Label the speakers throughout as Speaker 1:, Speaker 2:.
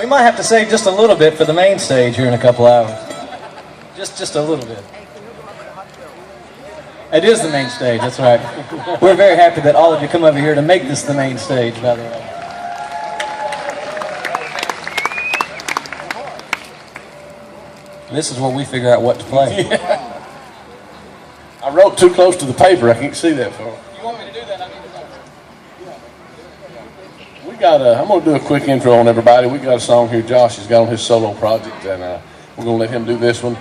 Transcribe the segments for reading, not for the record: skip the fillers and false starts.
Speaker 1: We might have to save just a little bit for the main stage here in a couple hours. Just a little bit. It is the main stage, that's right. We're very happy that all of you come over here to make this the main stage, by the way. This is where we figure out what to play.
Speaker 2: Yeah. I wrote too close to the paper. I can't see that far.
Speaker 1: You want me to do that? I mean,
Speaker 2: I'm going to do a quick intro on everybody. We got a song here Josh has got on his solo project, and we're going to let him do this one.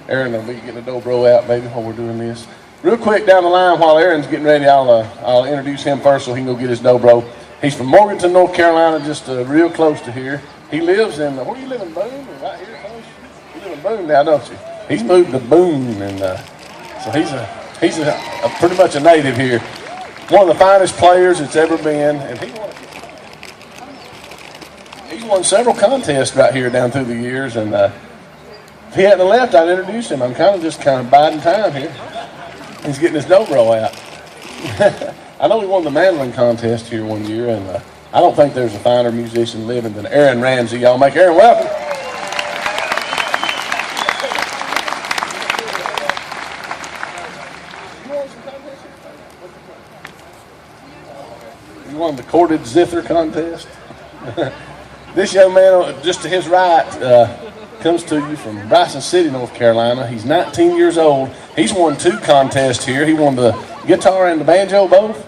Speaker 2: Aaron will be getting the dobro out maybe while we're doing this. Real quick down the line while Aaron's getting ready, I'll introduce him first so he can go get his dobro. He's from Morganton, North Carolina, just real close to here. He lives in, where you live in Boone? Right here close? You live in Boone now, don't you? He's moved to Boone, and so he's pretty much a native here. One of the finest players it's ever been, and he's won several contests right here down through the years, and if he hadn't left, I'd introduce him. I'm kind of biding time here. He's getting his dobro out. I know he won the mandolin contest here one year, and I don't think there's a finer musician living than Aaron Ramsey. Y'all make Aaron welcome. You won the corded zither contest. This young man, just to his right, comes to you from Bryson City, North Carolina. He's 19 years old. He's won 2 contests here. He won the guitar and the banjo both.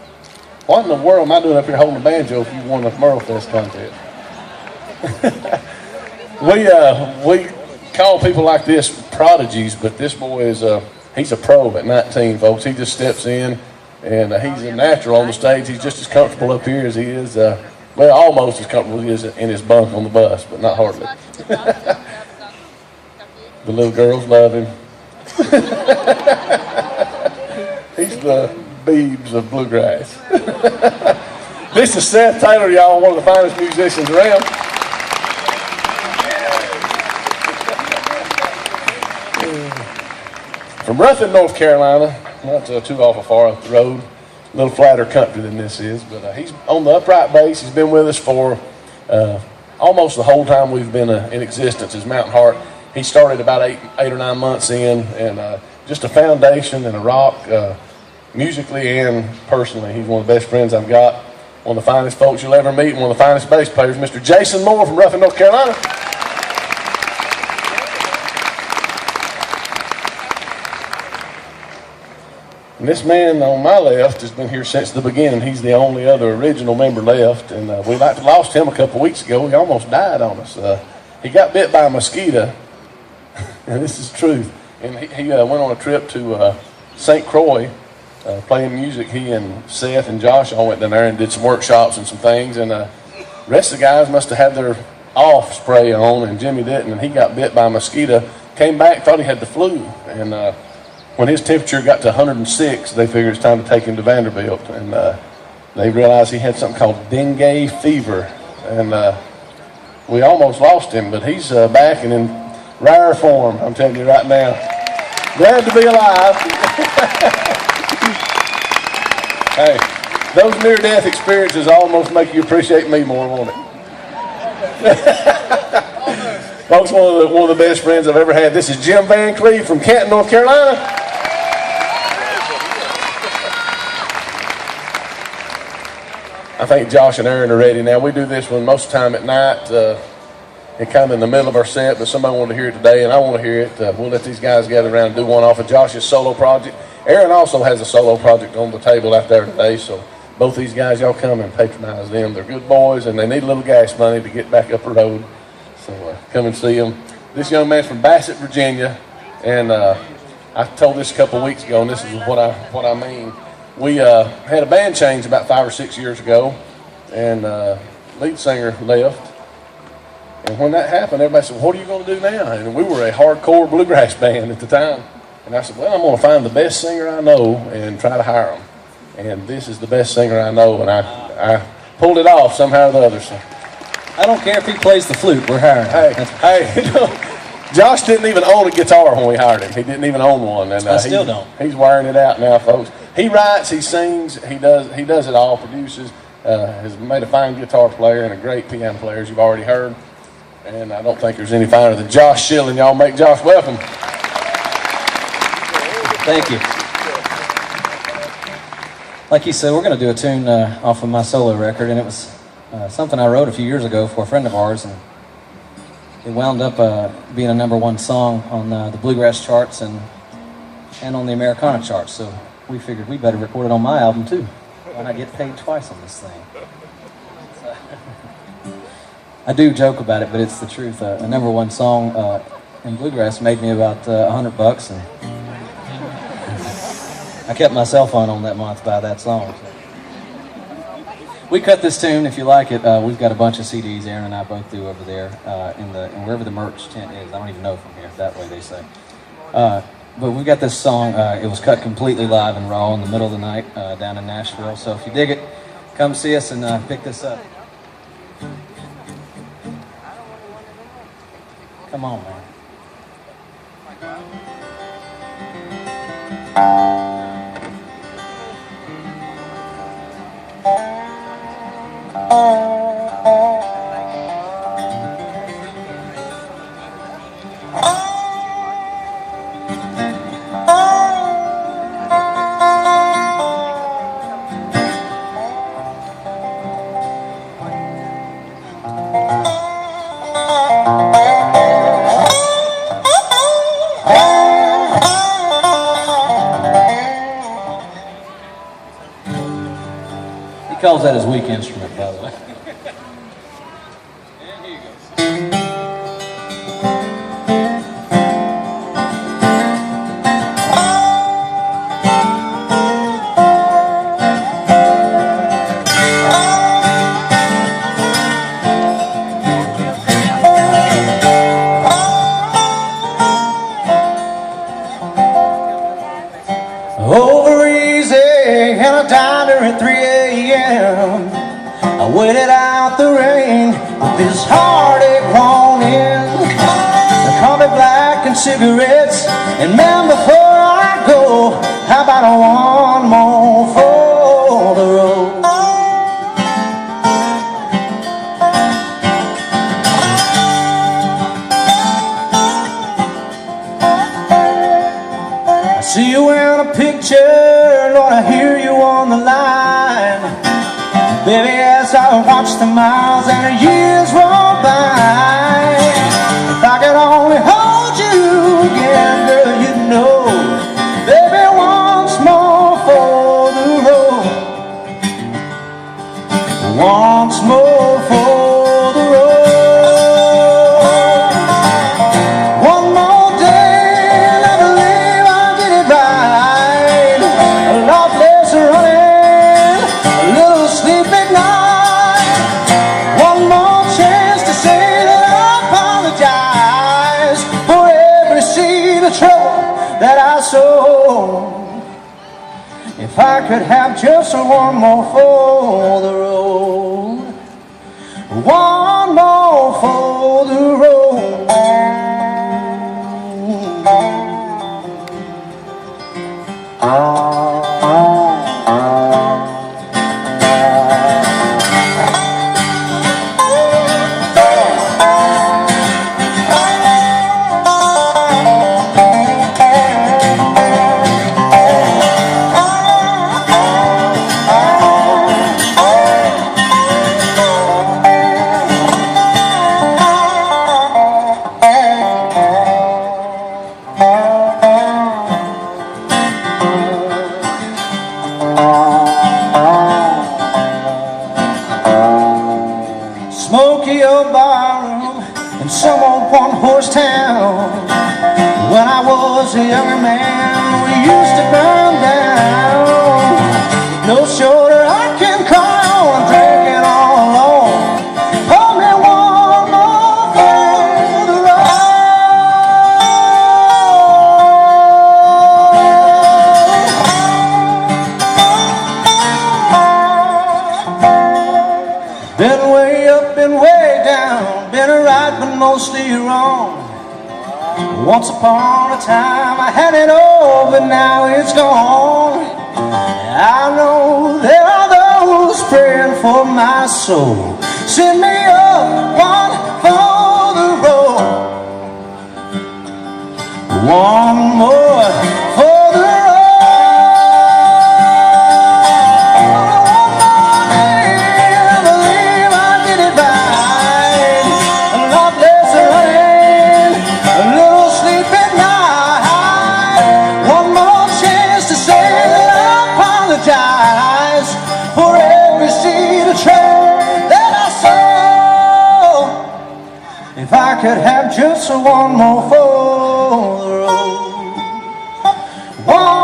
Speaker 2: What in the world am I doing up here holding a banjo if you won the Merlefest contest? We call people like this prodigies, but this boy is he's a pro at 19, folks. He just steps in, and he's a natural on the stage. He's just as comfortable up here as he is, well, almost as comfortable as he is in his bunk on the bus, but not hardly. The little girls love him. He's the Beebs of bluegrass. This is Seth Taylor, y'all, one of the finest musicians around. From Ruffin, North Carolina, not too awful far up the road. A little flatter country than this is, but he's on the upright bass. He's been with us for almost the whole time we've been in existence as Mountain Heart. He started about eight or 9 months in, and just a foundation and a rock, musically and personally. He's one of the best friends I've got, one of the finest folks you'll ever meet, and one of the finest bass players, Mr. Jason Moore from Ruffin, North Carolina. And this man on my left has been here since the beginning. He's the only other original member left, and we lost him a couple weeks ago. He almost died on us. He got bit by a mosquito, and this is the truth. And he went on a trip to St. Croix playing music. He and Seth and Josh all went down there and did some workshops and some things, and the rest of the guys must have had their off spray on, and Jimmy didn't, and he got bit by a mosquito. Came back, thought he had the flu, and when his temperature got to 106, they figured it's time to take him to Vanderbilt, and they realized he had something called dengue fever, and we almost lost him, but he's back and in rare form, I'm telling you right now. Glad to be alive. Hey, those near-death experiences almost make you appreciate me more, won't it? Folks, one of the best friends I've ever had. This is Jim Van Cleve from Canton, North Carolina. I think Josh and Aaron are ready now. We do this one most of the time at night, and kind of in the middle of our set, but somebody wanted to hear it today, and I want to hear it. We'll let these guys gather around and do one off of Josh's solo project. Aaron also has a solo project on the table out there today, so both these guys, y'all come and patronize them. They're good boys, and they need a little gas money to get back up the road, so come and see them. This young man's from Bassett, Virginia, and I told this a couple of weeks ago, and this is what I mean. We had a band change about 5 or 6 years ago, and lead singer left. And when that happened, everybody said, what are you going to do now? And we were a hardcore bluegrass band at the time. And I said, well, I'm going to find the best singer I know and try to hire him. And this is the best singer I know, and I pulled it off somehow or the other. So.
Speaker 1: I don't care if he plays the flute, we're hiring him.
Speaker 2: Hey, you know, Josh didn't even own a guitar when we hired him. He didn't even own one. And
Speaker 1: I still don't.
Speaker 2: He's wearing it out now, folks. He writes, he sings, he does it all, produces, has made a fine guitar player and a great piano player, as you've already heard. And I don't think there's any finer than Josh Schilling. Y'all make Josh welcome.
Speaker 1: Thank you. Like you said, we're going to do a tune off of my solo record, and it was something I wrote a few years ago for a friend of ours, and it wound up being a #1 song on the bluegrass charts and on the Americana charts. So we figured we better record it on my album too. Why not get paid twice on this thing? I do joke about it, but it's the truth. A #1 song in bluegrass made me about $100, and I kept my cell phone on that month by that song. So. We cut this tune. If you like it, we've got a bunch of CDs. Aaron and I both do over there in wherever the merch tent is. I don't even know from here. That way they say. But we got this song. It was cut completely live and raw in the middle of the night down in Nashville. So if you dig it, come see us and pick this up. Come on, man. He calls that his weak instrument, by the way. And here you go. Over easy and a diner at 3 a.m. I waited out the rain with this heartache won't end. The coffee black and cigarettes, and man, before I go, how about one more for the road? I see you in a picture, Lord, I hear you on the line. Baby, as I watch the miles and the years roll by, if I could only hold you again, girl, you'd know. Baby, once more for the road. Once more for the road. One more day, I believe I'll get it right. A lot less running, a little sleep at night. One more chance to say that I apologize for every seed of trouble that I sowed. If I could have just one more for the road, one more for the road. Smoky old barroom in some old one-horse town. When I was a younger man, we used to burn down. No shoulder I can cry on, drinking all alone. Hold me one more for the road. Been way up, been way down, been right but mostly wrong. Once upon a time I had it all, but now it's gone. I know there are those praying for my soul. Send me up one for the if I could have just one more for the road. One